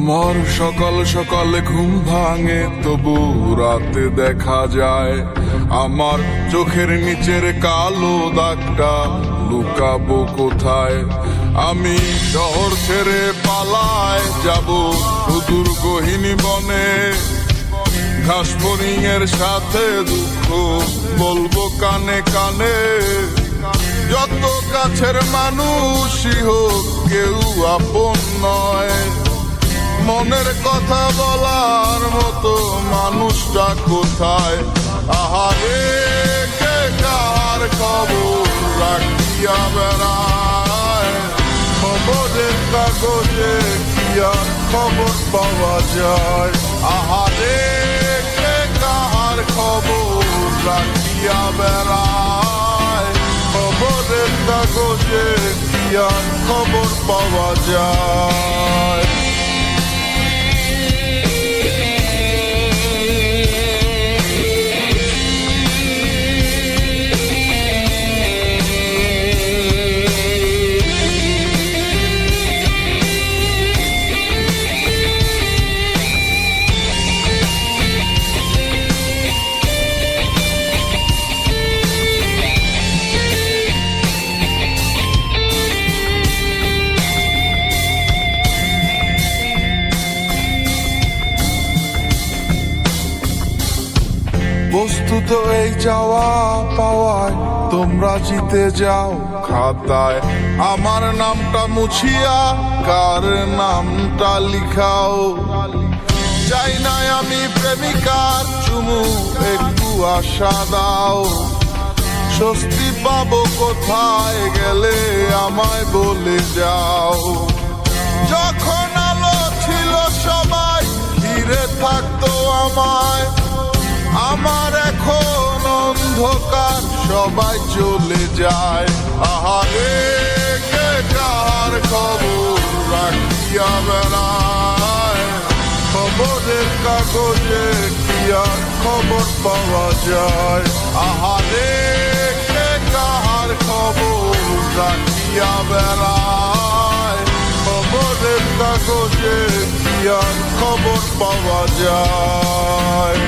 আমার সকাল সকালে ঘুম ভাঙে, তবু রাতে দেখা যায় আমার চোখের নিচের কালো দাগটা লুকাবো কোথায়। আমি শহর ছেড়ে পালায় যাব সুদূর গহীন বনে, ঘাস ফড়িং এর সাথে দুঃখ বলবো কানে কানে। যত কাছের মানুষই হোক কেউ আপন নয়, মনের কথা বলার মতো মানুষটা কোথায়? আহারে কে কার খবর রাখিয়া বেড়ায়, খবরের কাগজে কি আর খবর পাওয়া যায়? আহারে কে কার খবর রাখিয়া বেড়ায়, খবরের কাগজে কি আর খবর পাওয়া যায়? বস্তুত এই চাওয়া পাওয়ায় তোমরা জিতে যাও খাতায়, আমার নামটা মুছিয়া কার নামটা লিখাও। চাই না আমি প্রেমিকার চুমু, একটু আশা দাও। স্বস্তি পাবো কোথায় গেলে আমায় বলে যাও। যখন আলো ছিল সবাই ঘিরে থাকতো আমায়, আমার এখন অন্ধকার সবাই চলে যায়। আহারে কে কার খবর রাখিয়া বেড়ায়, খবরের কাগজে কি আর খবর পাওয়া যায়? আহারে কে কার খবর রাখিয়া বেড়ায়, খবরের কাগজে কি আর খবর পাওয়া যায়?